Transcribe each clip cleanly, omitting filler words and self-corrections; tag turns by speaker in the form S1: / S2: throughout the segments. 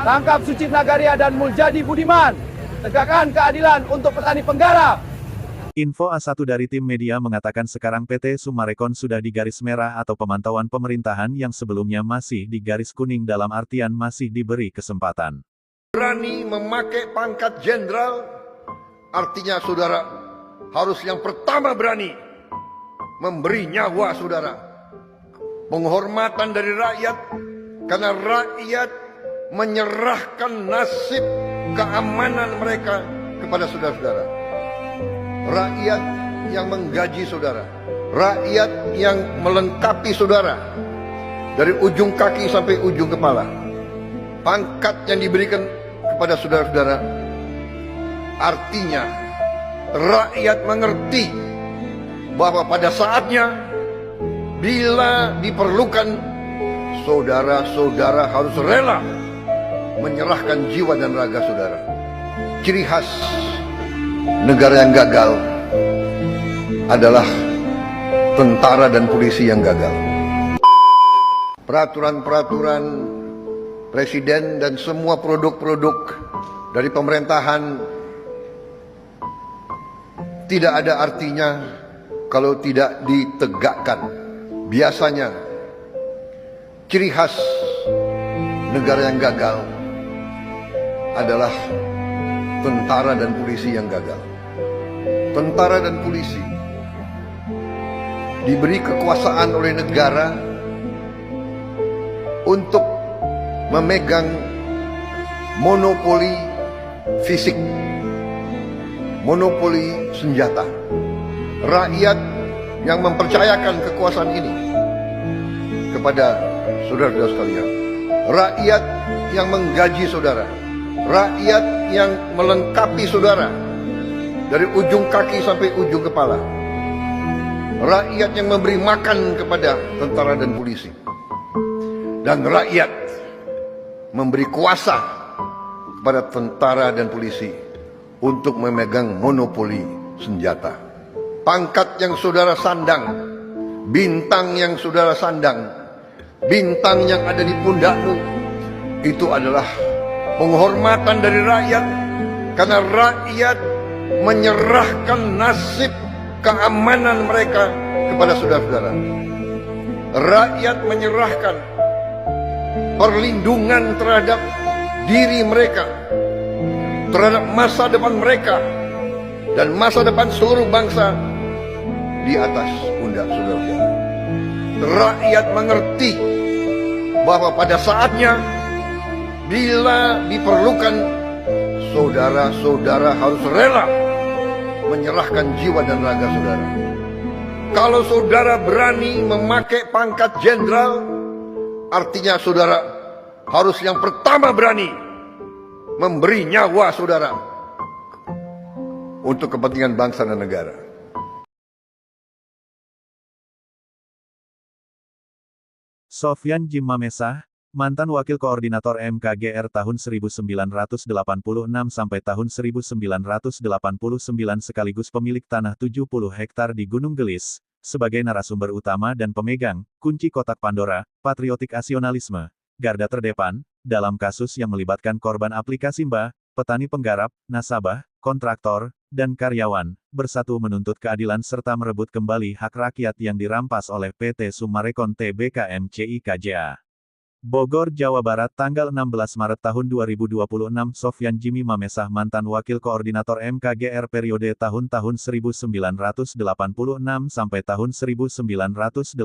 S1: Tangkap Suci Nagaria dan Muljadi Budiman. Tegakkan keadilan untuk petani penggarap.
S2: Info A1 dari tim media mengatakan sekarang PT Summarecon sudah di garis merah atau pemantauan pemerintahan yang sebelumnya masih di garis kuning dalam artian masih diberi kesempatan.
S3: Berani memakai pangkat jenderal, artinya saudara harus yang pertama berani memberi nyawa saudara. Penghormatan dari rakyat, karena rakyat menyerahkan nasib keamanan mereka kepada saudara-saudara. Rakyat yang menggaji saudara, rakyat yang melengkapi saudara dari ujung kaki sampai ujung kepala. Pangkat yang diberikan kepada saudara-saudara artinya rakyat mengerti bahwa pada saatnya bila diperlukan saudara-saudara harus rela menyerahkan jiwa dan raga saudara. Ciri khas negara yang gagal adalah tentara dan polisi yang gagal. Peraturan-peraturan presiden dan semua produk-produk dari pemerintahan tidak ada artinya kalau tidak ditegakkan. Biasanya ciri khas negara yang gagal adalah tentara dan polisi yang gagal. Tentara dan polisi diberi kekuasaan oleh negara untuk memegang monopoli fisik, monopoli senjata. Rakyat yang mempercayakan kekuasaan ini kepada saudara-saudara sekalian. Rakyat yang menggaji saudara, rakyat yang melengkapi saudara dari ujung kaki sampai ujung kepala. Rakyat yang memberi makan kepada tentara dan polisi. Dan rakyat memberi kuasa kepada tentara dan polisi untuk memegang monopoli senjata. Pangkat yang saudara sandang, bintang yang saudara sandang, bintang yang ada di pundakmu, itu adalah penghormatan dari rakyat, karena rakyat menyerahkan nasib keamanan mereka kepada saudara-saudara. Rakyat menyerahkan perlindungan terhadap diri mereka, terhadap masa depan mereka, dan masa depan seluruh bangsa di atas pundak saudara-saudara. Rakyat mengerti bahwa pada saatnya bila diperlukan saudara-saudara harus rela menyerahkan jiwa dan raga saudara. Kalau saudara berani memakai pangkat jenderal, artinya saudara harus yang pertama berani memberi nyawa saudara untuk kepentingan bangsa dan negara.
S2: Sofyan Jimamesah, mantan Wakil Koordinator MKGR tahun 1986 sampai tahun 1989 sekaligus pemilik tanah 70 hektar di Gunung Gelis, sebagai narasumber utama dan pemegang kunci kotak Pandora, patriotik asionalisme, garda terdepan, dalam kasus yang melibatkan korban aplikasi MBA, petani penggarap, nasabah, kontraktor, dan karyawan, bersatu menuntut keadilan serta merebut kembali hak rakyat yang dirampas oleh PT Summarecon Tbk MCI KJA. Bogor, Jawa Barat, tanggal 16 Maret tahun 2026. Sofyan Jimamesah, mantan Wakil Koordinator MKGR periode tahun-tahun 1986 sampai tahun 1989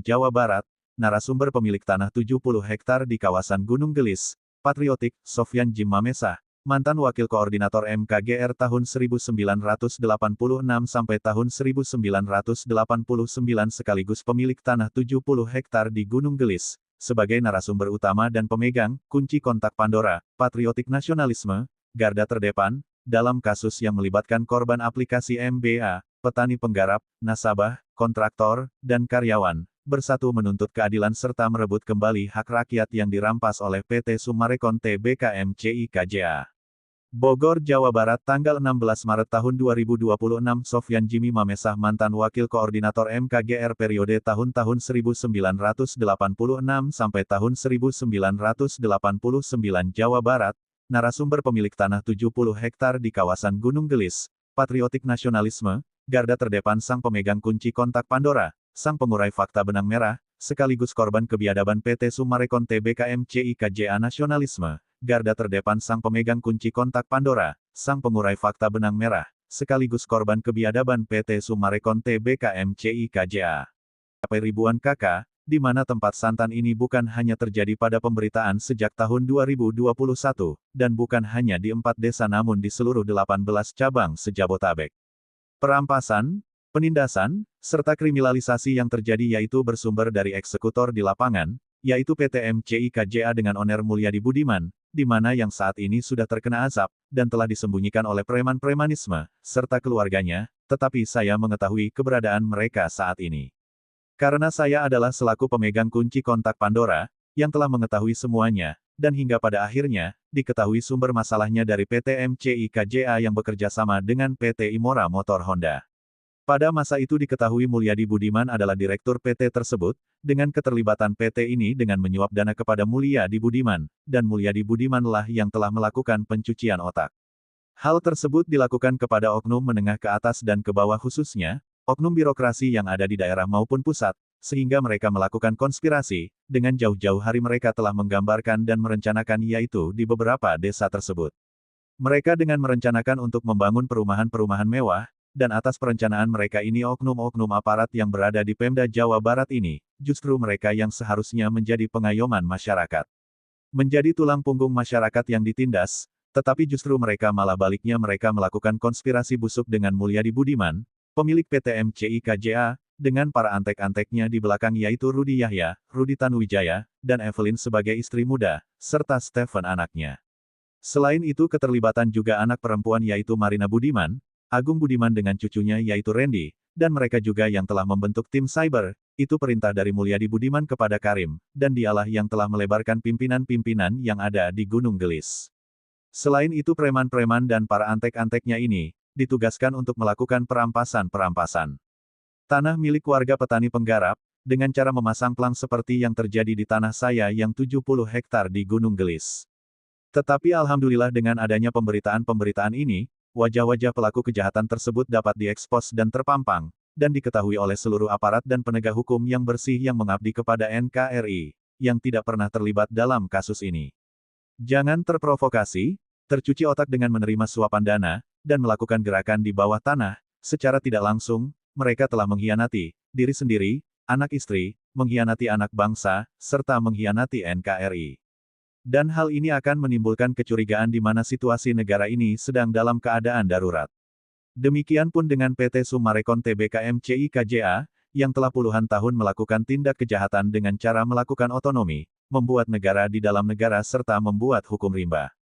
S2: Jawa Barat, narasumber pemilik tanah 70 hektar di kawasan Gunung Gelis, patriotik. Sofyan Jimamesah, mantan Wakil Koordinator MKGR tahun 1986 sampai tahun 1989 sekaligus pemilik tanah 70 hektar di Gunung Gelis, sebagai narasumber utama dan pemegang kunci kontak Pandora, patriotik nasionalisme, garda terdepan, dalam kasus yang melibatkan korban aplikasi MBA, petani penggarap, nasabah, kontraktor, dan karyawan, bersatu menuntut keadilan serta merebut kembali hak rakyat yang dirampas oleh PT Summarecon Tbk MCI KJA. Bogor, Jawa Barat, tanggal 16 Maret tahun 2026. Sofyan Jimmy Mamesah, mantan Wakil Koordinator MKGR periode tahun-tahun 1986 sampai tahun 1989 Jawa Barat, narasumber pemilik tanah 70 hektar di kawasan Gunung Gelis, patriotik nasionalisme, garda terdepan sang pemegang kunci kontak Pandora, sang pengurai fakta benang merah, sekaligus korban kebiadaban PT Summarecon Tbk MCIKJA nasionalisme. Garda terdepan sang pemegang kunci kontak Pandora, sang pengurai fakta benang merah, sekaligus korban kebiadaban PT Summarecon Tbk MCIKJA. Ribuan kakak, di mana tempat santan ini bukan hanya terjadi pada pemberitaan sejak tahun 2021, dan bukan hanya di 4 desa namun di seluruh 18 cabang se-Jabotabek. Perampasan, penindasan, serta kriminalisasi yang terjadi yaitu bersumber dari eksekutor di lapangan, yaitu PT MCIKJA dengan owner Mulyadi Budiman, di mana yang saat ini sudah terkena azab, dan telah disembunyikan oleh preman-premanisme, serta keluarganya, tetapi saya mengetahui keberadaan mereka saat ini. Karena saya adalah selaku pemegang kunci kontak Pandora, yang telah mengetahui semuanya, dan hingga pada akhirnya, diketahui sumber masalahnya dari PT MCIKJA yang bekerja sama dengan PT Imora Motor Honda. Pada masa itu diketahui Mulyadi Budiman adalah direktur PT tersebut, dengan keterlibatan PT ini dengan menyuap dana kepada Mulyadi Budiman, dan Mulyadi Budimanlah yang telah melakukan pencucian otak. Hal tersebut dilakukan kepada oknum menengah ke atas dan ke bawah khususnya, oknum birokrasi yang ada di daerah maupun pusat, sehingga mereka melakukan konspirasi, dengan jauh-jauh hari mereka telah menggambarkan dan merencanakan yaitu di beberapa desa tersebut. Mereka dengan merencanakan untuk membangun perumahan-perumahan mewah, dan atas perencanaan mereka ini oknum-oknum aparat yang berada di Pemda Jawa Barat ini, justru mereka yang seharusnya menjadi pengayoman masyarakat. Menjadi tulang punggung masyarakat yang ditindas, tetapi justru mereka malah baliknya mereka melakukan konspirasi busuk dengan Mulyadi Budiman, pemilik PT MCIKJA, dengan para antek-anteknya di belakang yaitu Rudi Yahya, Rudi Tanuwijaya, dan Evelyn sebagai istri muda, serta Stephen anaknya. Selain itu keterlibatan juga anak perempuan yaitu Marina Budiman, Agung Budiman dengan cucunya yaitu Randy, dan mereka juga yang telah membentuk tim cyber, itu perintah dari Mulyadi Budiman kepada Karim, dan dialah yang telah melebarkan pimpinan-pimpinan yang ada di Gunung Gelis. Selain itu preman-preman dan para antek-anteknya ini, ditugaskan untuk melakukan perampasan-perampasan tanah milik warga petani penggarap, dengan cara memasang plang seperti yang terjadi di tanah saya yang 70 hektar di Gunung Gelis. Tetapi alhamdulillah dengan adanya pemberitaan-pemberitaan ini, wajah-wajah pelaku kejahatan tersebut dapat diekspos dan terpampang, dan diketahui oleh seluruh aparat dan penegak hukum yang bersih yang mengabdi kepada NKRI, yang tidak pernah terlibat dalam kasus ini. Jangan terprovokasi, tercuci otak dengan menerima suapan dana, dan melakukan gerakan di bawah tanah, secara tidak langsung, mereka telah mengkhianati diri sendiri, anak istri, mengkhianati anak bangsa, serta mengkhianati NKRI. Dan hal ini akan menimbulkan kecurigaan di mana situasi negara ini sedang dalam keadaan darurat. Demikian pun dengan PT Summarecon Tbk MCIKJA, yang telah puluhan tahun melakukan tindak kejahatan dengan cara melakukan otonomi, membuat negara di dalam negara serta membuat hukum rimba.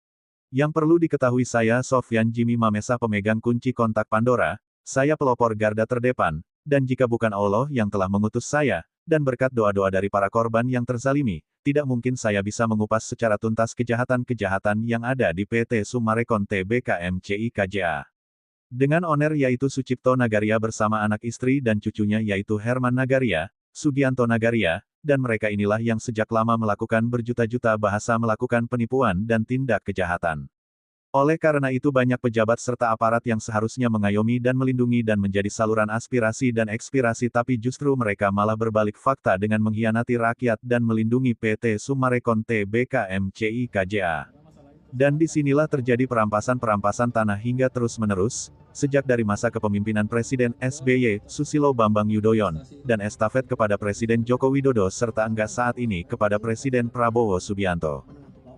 S2: Yang perlu diketahui saya Sofyan Jimmy Mamesah pemegang kunci kontak Pandora, saya pelopor garda terdepan, dan jika bukan Allah yang telah mengutus saya, dan berkat doa-doa dari para korban yang terzalimi, tidak mungkin saya bisa mengupas secara tuntas kejahatan-kejahatan yang ada di PT Summarecon Tbk MCIKJA. Dengan owner yaitu Sucipto Nagaria bersama anak istri dan cucunya yaitu Herman Nagaria, Sugianto Nagaria, dan mereka inilah yang sejak lama melakukan berjuta-juta bahasa melakukan penipuan dan tindak kejahatan. Oleh karena itu banyak pejabat serta aparat yang seharusnya mengayomi dan melindungi dan menjadi saluran aspirasi dan ekspirasi tapi justru mereka malah berbalik fakta dengan mengkhianati rakyat dan melindungi PT Summarecon Tbk MCIKJA. Dan disinilah terjadi perampasan-perampasan tanah hingga terus-menerus, sejak dari masa kepemimpinan Presiden SBY, Susilo Bambang Yudhoyono, dan estafet kepada Presiden Joko Widodo serta enggak saat ini kepada Presiden Prabowo Subianto.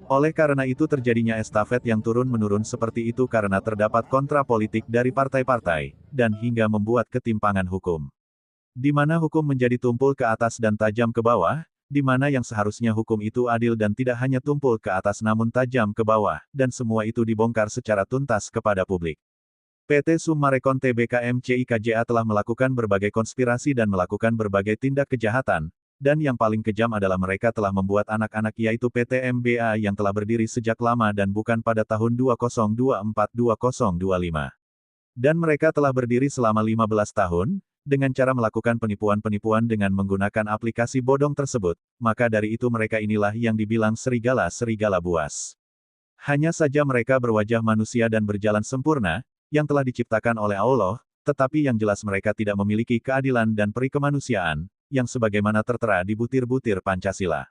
S2: Oleh karena itu terjadinya estafet yang turun-menurun seperti itu karena terdapat kontra politik dari partai-partai, dan hingga membuat ketimpangan hukum. Di mana hukum menjadi tumpul ke atas dan tajam ke bawah, di mana yang seharusnya hukum itu adil dan tidak hanya tumpul ke atas namun tajam ke bawah, dan semua itu dibongkar secara tuntas kepada publik. PT Summarecon Tbk MCIKJA telah melakukan berbagai konspirasi dan melakukan berbagai tindak kejahatan, Dan yang paling kejam adalah mereka telah membuat anak-anak yaitu PT MBA yang telah berdiri sejak lama dan bukan pada tahun 2024-2025. Dan mereka telah berdiri selama 15 tahun, dengan cara melakukan penipuan-penipuan dengan menggunakan aplikasi bodong tersebut, maka dari itu mereka inilah yang dibilang serigala-serigala buas. Hanya saja mereka berwajah manusia dan berjalan sempurna, yang telah diciptakan oleh Allah, tetapi yang jelas mereka tidak memiliki keadilan dan peri kemanusiaan, yang sebagaimana tertera di butir-butir Pancasila.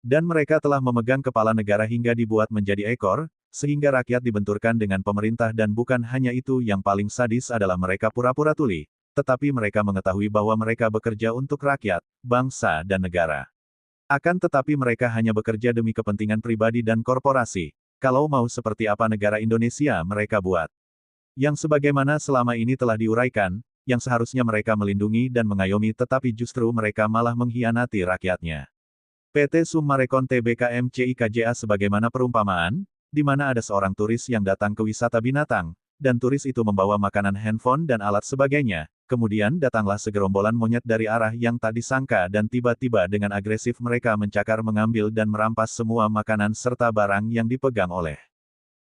S2: Dan mereka telah memegang kepala negara hingga dibuat menjadi ekor, sehingga rakyat dibenturkan dengan pemerintah dan bukan hanya itu yang paling sadis adalah mereka pura-pura tuli, tetapi mereka mengetahui bahwa mereka bekerja untuk rakyat, bangsa dan negara. Akan tetapi mereka hanya bekerja demi kepentingan pribadi dan korporasi, kalau mau seperti apa negara Indonesia mereka buat. Yang sebagaimana selama ini telah diuraikan, yang seharusnya mereka melindungi dan mengayomi tetapi justru mereka malah mengkhianati rakyatnya. PT Summarecon Tbk MCIKJA sebagaimana perumpamaan, di mana ada seorang turis yang datang ke wisata binatang, dan turis itu membawa makanan, handphone dan alat sebagainya, kemudian datanglah segerombolan monyet dari arah yang tak disangka dan tiba-tiba dengan agresif mereka mencakar, mengambil dan merampas semua makanan serta barang yang dipegang oleh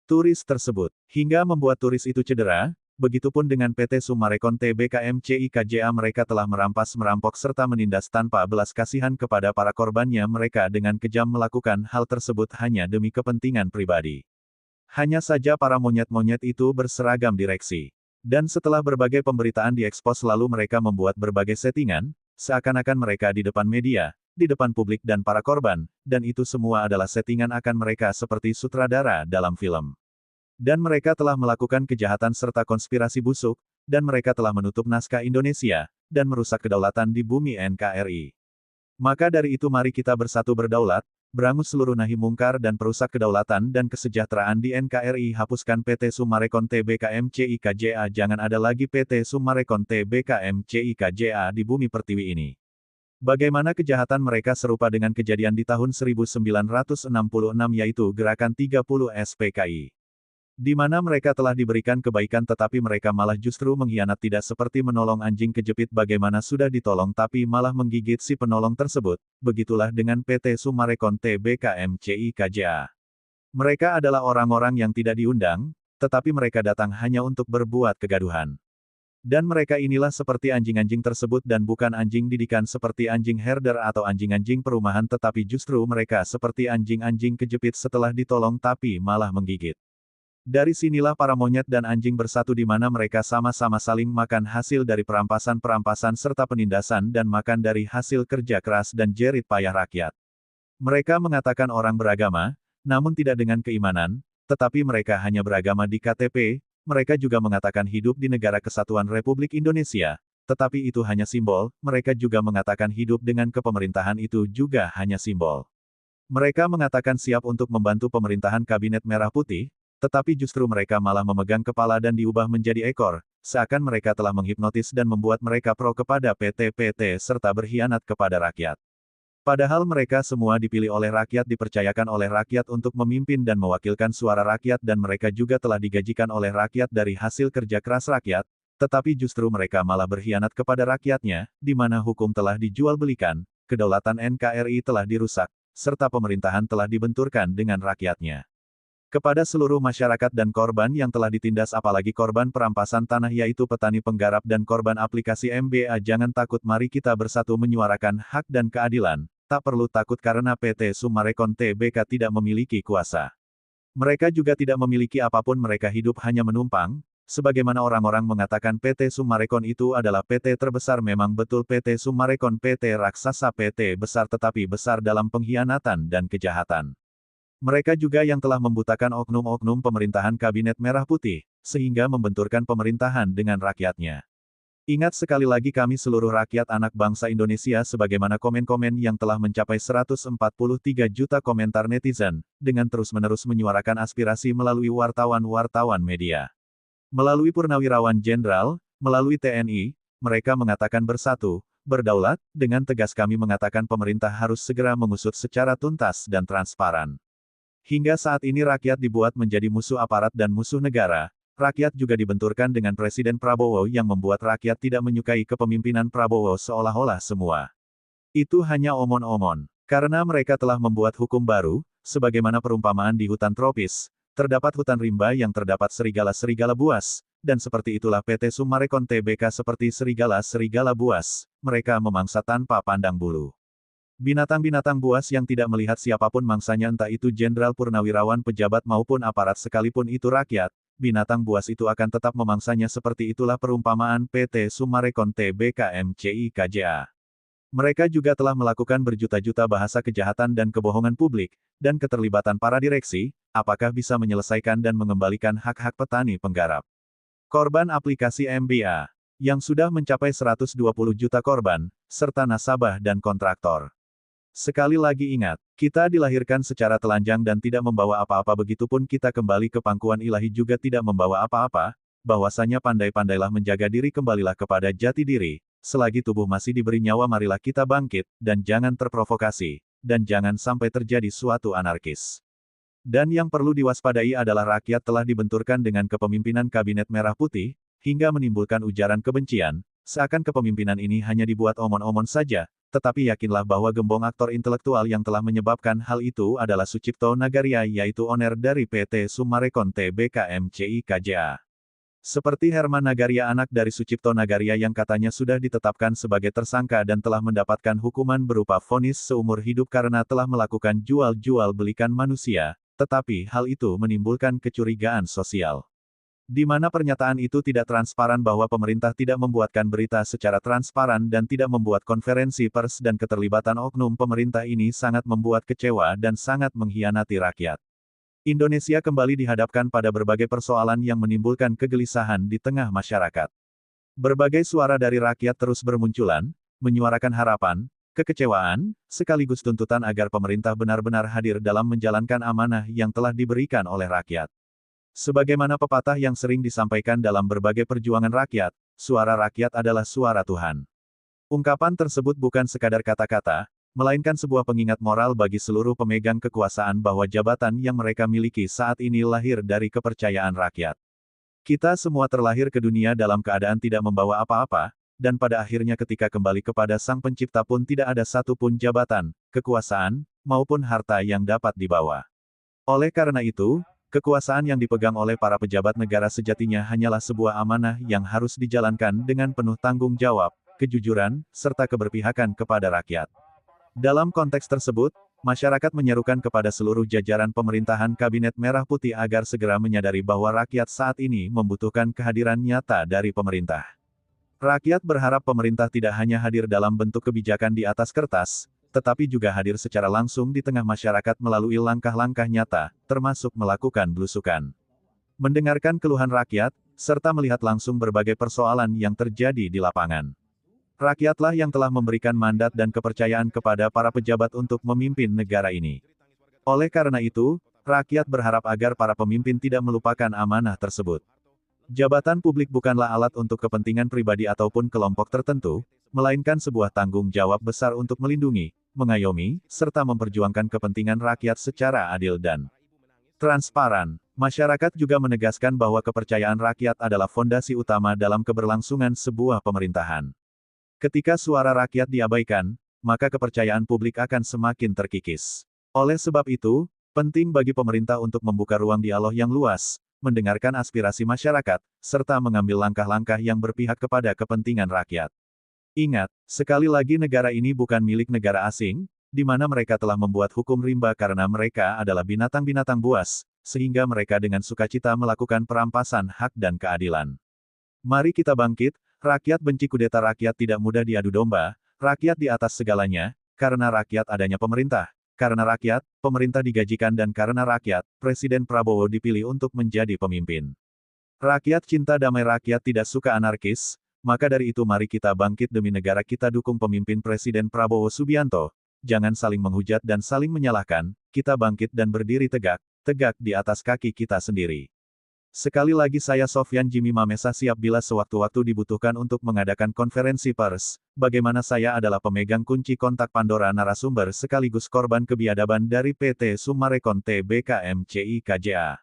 S2: turis tersebut, hingga membuat turis itu cedera. Begitupun dengan PT Summarecon Tbk MCIKJA, mereka telah merampas, merampok serta menindas tanpa belas kasihan kepada para korbannya. Mereka dengan kejam melakukan hal tersebut hanya demi kepentingan pribadi. Hanya saja para monyet-monyet itu berseragam direksi. Dan setelah berbagai pemberitaan diekspos lalu mereka membuat berbagai settingan, seakan-akan mereka di depan media, di depan publik dan para korban, dan itu semua adalah settingan akan mereka seperti sutradara dalam film. Dan mereka telah melakukan kejahatan serta konspirasi busuk, dan mereka telah menutup naskah Indonesia, dan merusak kedaulatan di bumi NKRI. Maka dari itu mari kita bersatu berdaulat, berangus seluruh nahi mungkar dan perusak kedaulatan dan kesejahteraan di NKRI. Hapuskan PT Summarecon Tbk MCIKJA, jangan ada lagi PT Summarecon Tbk MCIKJA di bumi pertiwi ini. Bagaimana kejahatan mereka serupa dengan kejadian di tahun 1966 yaitu Gerakan 30 SPKI. Di mana mereka telah diberikan kebaikan tetapi mereka malah justru mengkhianat, tidak seperti menolong anjing kejepit bagaimana sudah ditolong tapi malah menggigit si penolong tersebut, begitulah dengan PT Summarecon Tbk MCIKJA. Mereka adalah orang-orang yang tidak diundang, tetapi mereka datang hanya untuk berbuat kegaduhan. Dan mereka inilah seperti anjing-anjing tersebut dan bukan anjing didikan seperti anjing herder atau anjing-anjing perumahan tetapi justru mereka seperti anjing-anjing kejepit setelah ditolong tapi malah menggigit. Dari sinilah para monyet dan anjing bersatu di mana mereka sama-sama saling makan hasil dari perampasan-perampasan serta penindasan dan makan dari hasil kerja keras dan jerit payah rakyat. Mereka mengatakan orang beragama, namun tidak dengan keimanan, tetapi mereka hanya beragama di KTP, mereka juga mengatakan hidup di Negara Kesatuan Republik Indonesia, tetapi itu hanya simbol, mereka juga mengatakan hidup dengan kepemerintahan itu juga hanya simbol. Mereka mengatakan siap untuk membantu pemerintahan Kabinet Merah Putih, tetapi justru mereka malah memegang kepala dan diubah menjadi ekor, seakan mereka telah menghipnotis dan membuat mereka pro kepada PT-PT serta berkhianat kepada rakyat. Padahal mereka semua dipilih oleh rakyat, dipercayakan oleh rakyat untuk memimpin dan mewakilkan suara rakyat dan mereka juga telah digajikan oleh rakyat dari hasil kerja keras rakyat, tetapi justru mereka malah berkhianat kepada rakyatnya, di mana hukum telah dijual belikan, kedaulatan NKRI telah dirusak, serta pemerintahan telah dibenturkan dengan rakyatnya. Kepada seluruh masyarakat dan korban yang telah ditindas apalagi korban perampasan tanah yaitu petani penggarap dan korban aplikasi MBA, jangan takut, mari kita bersatu menyuarakan hak dan keadilan, tak perlu takut karena PT Summarecon Tbk tidak memiliki kuasa. Mereka juga tidak memiliki apapun, mereka hidup hanya menumpang, sebagaimana orang-orang mengatakan PT Summarecon itu adalah PT terbesar. Memang betul PT Summarecon PT raksasa, PT besar tetapi besar dalam pengkhianatan dan kejahatan. Mereka juga yang telah membutakan oknum-oknum pemerintahan Kabinet Merah Putih, sehingga membenturkan pemerintahan dengan rakyatnya. Ingat sekali lagi kami seluruh rakyat anak bangsa Indonesia sebagaimana komen-komen yang telah mencapai 143 juta komentar netizen, dengan terus-menerus menyuarakan aspirasi melalui wartawan-wartawan media. Melalui purnawirawan jenderal, melalui TNI, mereka mengatakan bersatu, berdaulat, dengan tegas kami mengatakan pemerintah harus segera mengusut secara tuntas dan transparan. Hingga saat ini rakyat dibuat menjadi musuh aparat dan musuh negara, rakyat juga dibenturkan dengan Presiden Prabowo yang membuat rakyat tidak menyukai kepemimpinan Prabowo seolah-olah semua Itu hanya omon-omon. Karena mereka telah membuat hukum baru, sebagaimana perumpamaan di hutan tropis, terdapat hutan rimba yang terdapat serigala-serigala buas, dan seperti itulah PT Summarecon Tbk seperti serigala-serigala buas, mereka memangsa tanpa pandang bulu. Binatang-binatang buas yang tidak melihat siapapun mangsanya entah itu jenderal purnawirawan pejabat maupun aparat sekalipun itu rakyat, binatang buas itu akan tetap memangsanya seperti itulah perumpamaan PT Summarecon Tbk MCIKJA. Mereka juga telah melakukan berjuta-juta bahasa kejahatan dan kebohongan publik, dan keterlibatan para direksi, apakah bisa menyelesaikan dan mengembalikan hak-hak petani penggarap. Korban aplikasi MBA, yang sudah mencapai 120 juta korban, serta nasabah dan kontraktor. Sekali lagi ingat, kita dilahirkan secara telanjang dan tidak membawa apa-apa begitupun kita kembali ke pangkuan ilahi juga tidak membawa apa-apa, bahwasanya pandai-pandailah menjaga diri kembalilah kepada jati diri, selagi tubuh masih diberi nyawa marilah kita bangkit, dan jangan terprovokasi, dan jangan sampai terjadi suatu anarkis. Dan yang perlu diwaspadai adalah rakyat telah dibenturkan dengan kepemimpinan Kabinet Merah Putih, hingga menimbulkan ujaran kebencian, seakan kepemimpinan ini hanya dibuat omon-omon saja, tetapi yakinlah bahwa gembong aktor intelektual yang telah menyebabkan hal itu adalah Sucipto Nagaria yaitu owner dari PT Summarecon Tbk MCIKJA. Seperti Herman Nagaria anak dari Sucipto Nagaria yang katanya sudah ditetapkan sebagai tersangka dan telah mendapatkan hukuman berupa vonis seumur hidup karena telah melakukan jual-jual belikan manusia, tetapi hal itu menimbulkan kecurigaan sosial. Di mana pernyataan itu tidak transparan bahwa pemerintah tidak membuatkan berita secara transparan dan tidak membuat konferensi pers dan keterlibatan oknum pemerintah ini sangat membuat kecewa dan sangat mengkhianati rakyat. Indonesia kembali dihadapkan pada berbagai persoalan yang menimbulkan kegelisahan di tengah masyarakat. Berbagai suara dari rakyat terus bermunculan, menyuarakan harapan, kekecewaan, sekaligus tuntutan agar pemerintah benar-benar hadir dalam menjalankan amanah yang telah diberikan oleh rakyat. Sebagaimana pepatah yang sering disampaikan dalam berbagai perjuangan rakyat, suara rakyat adalah suara Tuhan. Ungkapan tersebut bukan sekadar kata-kata, melainkan sebuah pengingat moral bagi seluruh pemegang kekuasaan bahwa jabatan yang mereka miliki saat ini lahir dari kepercayaan rakyat. Kita semua terlahir ke dunia dalam keadaan tidak membawa apa-apa, dan pada akhirnya ketika kembali kepada Sang Pencipta pun tidak ada satupun jabatan, kekuasaan, maupun harta yang dapat dibawa. Oleh karena itu, kekuasaan yang dipegang oleh para pejabat negara sejatinya hanyalah sebuah amanah yang harus dijalankan dengan penuh tanggung jawab, kejujuran, serta keberpihakan kepada rakyat. Dalam konteks tersebut, masyarakat menyerukan kepada seluruh jajaran pemerintahan Kabinet Merah Putih agar segera menyadari bahwa rakyat saat ini membutuhkan kehadiran nyata dari pemerintah. Rakyat berharap pemerintah tidak hanya hadir dalam bentuk kebijakan di atas kertas, tetapi juga hadir secara langsung di tengah masyarakat melalui langkah-langkah nyata, termasuk melakukan belusukan. Mendengarkan keluhan rakyat, serta melihat langsung berbagai persoalan yang terjadi di lapangan. Rakyatlah yang telah memberikan mandat dan kepercayaan kepada para pejabat untuk memimpin negara ini. Oleh karena itu, rakyat berharap agar para pemimpin tidak melupakan amanah tersebut. Jabatan publik bukanlah alat untuk kepentingan pribadi ataupun kelompok tertentu, melainkan sebuah tanggung jawab besar untuk melindungi, mengayomi, serta memperjuangkan kepentingan rakyat secara adil dan transparan. Masyarakat juga menegaskan bahwa kepercayaan rakyat adalah fondasi utama dalam keberlangsungan sebuah pemerintahan. Ketika suara rakyat diabaikan, maka kepercayaan publik akan semakin terkikis. Oleh sebab itu, penting bagi pemerintah untuk membuka ruang dialog yang luas, mendengarkan aspirasi masyarakat, serta mengambil langkah-langkah yang berpihak kepada kepentingan rakyat. Ingat, sekali lagi negara ini bukan milik negara asing, di mana mereka telah membuat hukum rimba karena mereka adalah binatang-binatang buas, sehingga mereka dengan sukacita melakukan perampasan hak dan keadilan. Mari kita bangkit, rakyat benci kudeta, rakyat tidak mudah diadu domba, rakyat di atas segalanya, karena rakyat adanya pemerintah, karena rakyat, pemerintah digajikan dan karena rakyat, Presiden Prabowo dipilih untuk menjadi pemimpin. Rakyat cinta damai, rakyat tidak suka anarkis. Maka dari itu mari kita bangkit demi negara kita, dukung pemimpin Presiden Prabowo Subianto. Jangan saling menghujat dan saling menyalahkan, kita bangkit dan berdiri tegak, tegak di atas kaki kita sendiri. Sekali lagi saya Sofyan Jimmy Mamesa siap bila sewaktu-waktu dibutuhkan untuk mengadakan konferensi pers, bagaimana saya adalah pemegang kunci kontak Pandora narasumber sekaligus korban kebiadaban dari PT Summarecon Tbk MCIKJA.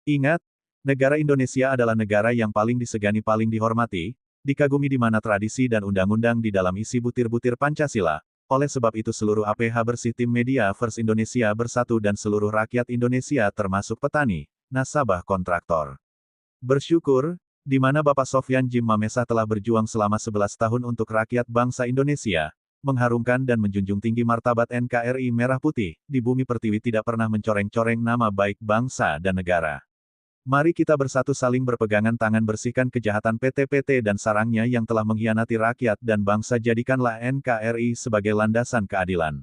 S2: Ingat, negara Indonesia adalah negara yang paling disegani, paling dihormati, dikagumi, di mana tradisi dan undang-undang di dalam isi butir-butir Pancasila, Oleh sebab itu seluruh APH bersih tim Media First Indonesia bersatu dan seluruh rakyat Indonesia termasuk petani, nasabah kontraktor. Bersyukur, di mana Bapak Sofyan Jim Mamesa telah berjuang selama 11 tahun untuk rakyat bangsa Indonesia, mengharumkan dan menjunjung tinggi martabat NKRI Merah Putih, di bumi pertiwi tidak pernah mencoreng-coreng nama baik bangsa dan negara. Mari kita bersatu saling berpegangan tangan bersihkan kejahatan PT-PT dan sarangnya yang telah mengkhianati rakyat dan bangsa, jadikanlah NKRI sebagai landasan keadilan.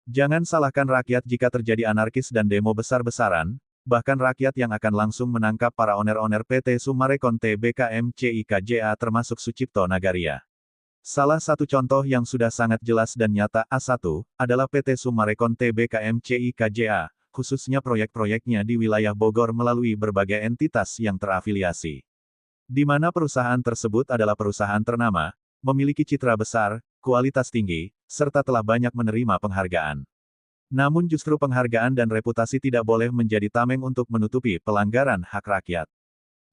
S2: Jangan salahkan rakyat jika terjadi anarkis dan demo besar-besaran, bahkan rakyat yang akan langsung menangkap para oner-oner PT Summarecon Tbk MCIKJA termasuk Sucipto Nagaria. Salah satu contoh yang sudah sangat jelas dan nyata A1, adalah PT Summarecon Tbk MCIKJA, khususnya proyek-proyeknya di wilayah Bogor melalui berbagai entitas yang terafiliasi. Di mana perusahaan tersebut adalah perusahaan ternama, memiliki citra besar, kualitas tinggi, serta telah banyak menerima penghargaan. Namun justru penghargaan dan reputasi tidak boleh menjadi tameng untuk menutupi pelanggaran hak rakyat.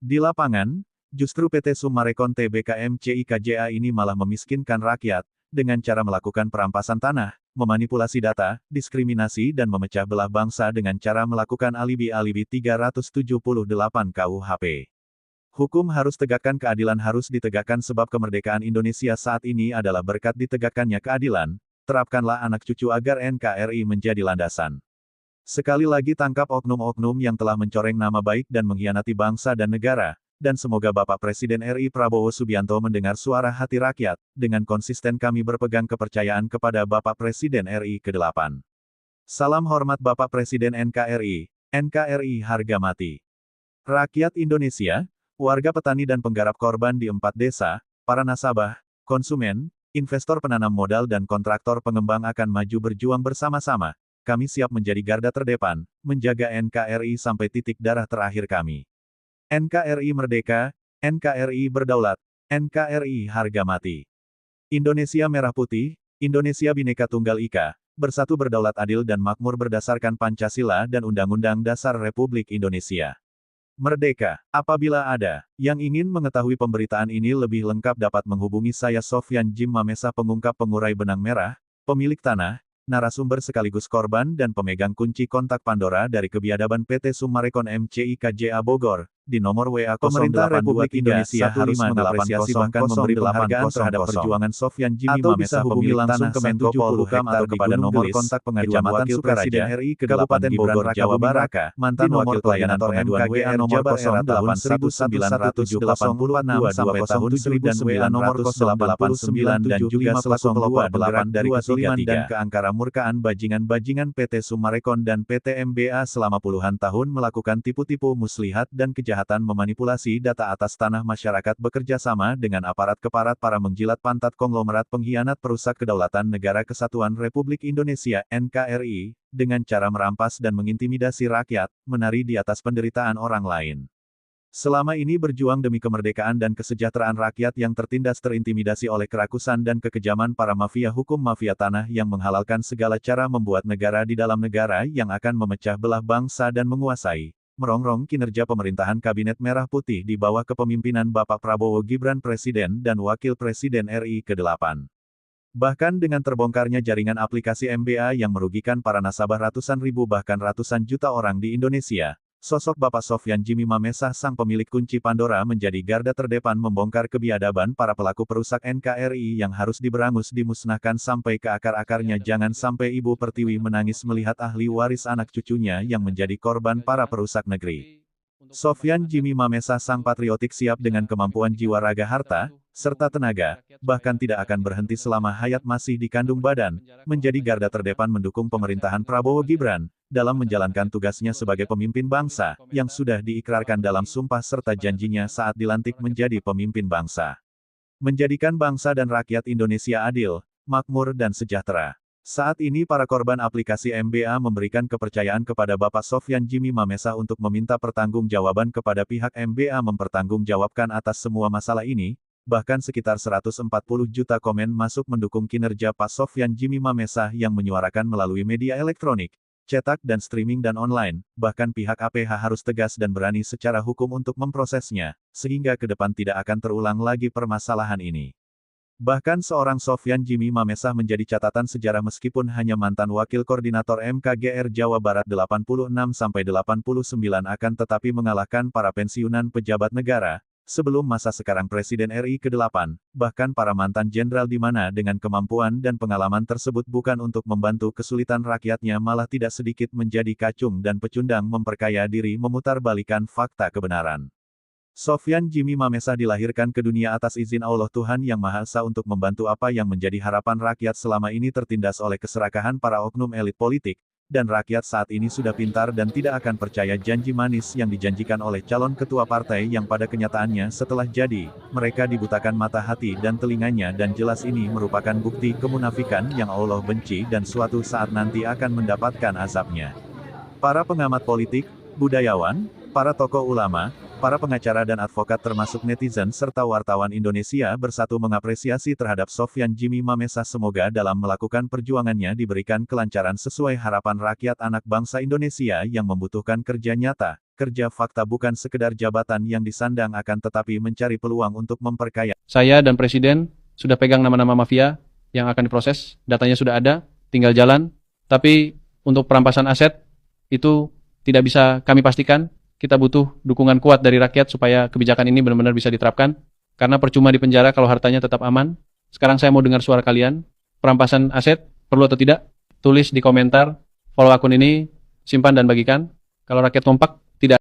S2: Di lapangan, justru PT Summarecon Tbk MCIKJA ini malah memiskinkan rakyat, dengan cara melakukan perampasan tanah, memanipulasi data, diskriminasi dan memecah belah bangsa dengan cara melakukan alibi-alibi 378 KUHP. Hukum harus tegakkan, keadilan harus ditegakkan sebab kemerdekaan Indonesia saat ini adalah berkat ditegakkannya keadilan, terapkanlah anak cucu agar NKRI menjadi landasan. Sekali lagi tangkap oknum-oknum yang telah mencoreng nama baik dan mengkhianati bangsa dan negara, dan semoga Bapak Presiden RI Prabowo Subianto mendengar suara hati rakyat, dengan konsisten kami berpegang kepercayaan kepada Bapak Presiden RI ke-8. Salam hormat Bapak Presiden NKRI, NKRI harga mati. Rakyat Indonesia, warga petani dan penggarap korban di 4 desa, para nasabah, konsumen, investor penanam modal dan kontraktor pengembang akan maju berjuang bersama-sama. Kami siap menjadi garda terdepan, menjaga NKRI sampai titik darah terakhir kami. NKRI merdeka, NKRI berdaulat, NKRI harga mati. Indonesia Merah Putih, Indonesia Bhinneka Tunggal Ika, bersatu berdaulat adil dan makmur berdasarkan Pancasila dan Undang-Undang Dasar Republik Indonesia. Merdeka. Apabila ada yang ingin mengetahui pemberitaan ini lebih lengkap dapat menghubungi saya Sofyan Jim Mamesa, pengungkap pengurai benang merah, pemilik tanah, narasumber sekaligus korban dan pemegang kunci kontak Pandora dari kebiadaban PT Summarecon MCIKJA Bogor, di nomor WA 0823 Pemerintah Republik Indonesia harus mengapresiasi bahkan memberi penghargaan terhadap perjuangan Sofyan Jimmy Mamesa, pemilik langsung ke Menko Polhukam atau kepada nomor kontak pengaduan Wakil Presiden RI ke Kabupaten Bogor, Jawa Barat, mantan wakil pelayanan pengaduan WA nomor 08198780 sampai tahun 1989 dan juga selaku pelopor 8 dari kesoliman dan keangkara murkaan bajingan-bajingan PT Summarecon dan PT MBA selama puluhan tahun melakukan tipu-tipu muslihat dan kejahatan memanipulasi data atas tanah masyarakat, bekerja sama dengan aparat keparat para menjilat pantat konglomerat pengkhianat perusak kedaulatan negara kesatuan Republik Indonesia NKRI, dengan cara merampas dan mengintimidasi rakyat, menari di atas penderitaan orang lain. Selama ini berjuang demi kemerdekaan dan kesejahteraan rakyat yang tertindas terintimidasi oleh kerakusan dan kekejaman para mafia hukum, mafia tanah yang menghalalkan segala cara membuat negara di dalam negara yang akan memecah belah bangsa dan menguasai, merongrong kinerja pemerintahan Kabinet Merah Putih di bawah kepemimpinan Bapak Prabowo Gibran, Presiden dan Wakil Presiden RI ke-8. Bahkan dengan terbongkarnya jaringan aplikasi MBA yang merugikan para nasabah ratusan ribu bahkan ratusan juta orang di Indonesia, sosok Bapak Sofyan Jimmy Mamesa, sang pemilik kunci Pandora, menjadi garda terdepan membongkar kebiadaban para pelaku perusak NKRI yang harus diberangus dimusnahkan sampai ke akar-akarnya. Jangan sampai Ibu Pertiwi menangis melihat ahli waris anak cucunya yang menjadi korban para perusak negeri. Sofyan Jimmy Mamesa, sang patriotik, siap dengan kemampuan jiwa, raga, harta, serta tenaga, bahkan tidak akan berhenti selama hayat masih dikandung badan, menjadi garda terdepan mendukung pemerintahan Prabowo Gibran, dalam menjalankan tugasnya sebagai pemimpin bangsa, yang sudah diikrarkan dalam sumpah serta janjinya saat dilantik menjadi pemimpin bangsa. Menjadikan bangsa dan rakyat Indonesia adil, makmur dan sejahtera. Saat ini para korban aplikasi MBA memberikan kepercayaan kepada Bapak Sofyan Jimmy Mamesa untuk meminta pertanggungjawaban kepada pihak MBA mempertanggungjawabkan atas semua masalah ini, bahkan sekitar 140 juta komen masuk mendukung kinerja Pak Sofyan Jimmy Mamesa yang menyuarakan melalui media elektronik, cetak dan streaming dan online, bahkan pihak APH harus tegas dan berani secara hukum untuk memprosesnya, sehingga ke depan tidak akan terulang lagi permasalahan ini. Bahkan seorang Sofyan Jimmy Mamesah menjadi catatan sejarah meskipun hanya mantan wakil koordinator MKGR Jawa Barat 86-89 akan tetapi mengalahkan para pensiunan pejabat negara, sebelum masa sekarang Presiden RI ke-8, bahkan para mantan jenderal di mana dengan kemampuan dan pengalaman tersebut bukan untuk membantu kesulitan rakyatnya malah tidak sedikit menjadi kacung dan pecundang memperkaya diri memutarbalikkan fakta kebenaran. Sofyan Jimmy Mamesah dilahirkan ke dunia atas izin Allah Tuhan Yang Maha Esa untuk membantu apa yang menjadi harapan rakyat selama ini tertindas oleh keserakahan para oknum elit politik, dan rakyat saat ini sudah pintar dan tidak akan percaya janji manis yang dijanjikan oleh calon ketua partai yang pada kenyataannya setelah jadi, mereka dibutakan mata hati dan telinganya dan jelas ini merupakan bukti kemunafikan yang Allah benci dan suatu saat nanti akan mendapatkan azabnya. Para pengamat politik, budayawan, para tokoh ulama, para pengacara dan advokat termasuk netizen serta wartawan Indonesia bersatu mengapresiasi terhadap Sofyan Jimmy Mamesah semoga dalam melakukan perjuangannya diberikan kelancaran sesuai harapan rakyat anak bangsa Indonesia yang membutuhkan kerja nyata, kerja fakta bukan sekedar jabatan yang disandang akan tetapi mencari peluang untuk memperkaya.
S4: Saya dan Presiden sudah pegang nama-nama mafia yang akan diproses, datanya sudah ada, tinggal jalan, tapi untuk perampasan aset itu tidak bisa kami pastikan. Kita butuh dukungan kuat dari rakyat supaya kebijakan ini benar-benar bisa diterapkan. Karena percuma di penjara kalau hartanya tetap aman. Sekarang saya mau dengar suara kalian. Perampasan aset, perlu atau tidak? Tulis di komentar. Follow akun ini, simpan dan bagikan. Kalau rakyat kompak, tidak.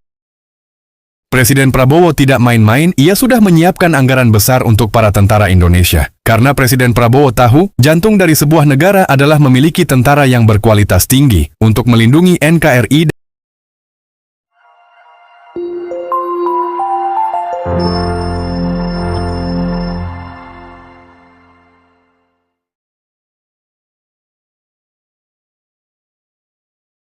S5: Presiden Prabowo tidak main-main, ia sudah menyiapkan anggaran besar untuk para tentara Indonesia. Karena Presiden Prabowo tahu, jantung dari sebuah negara adalah memiliki tentara yang berkualitas tinggi untuk melindungi NKRI.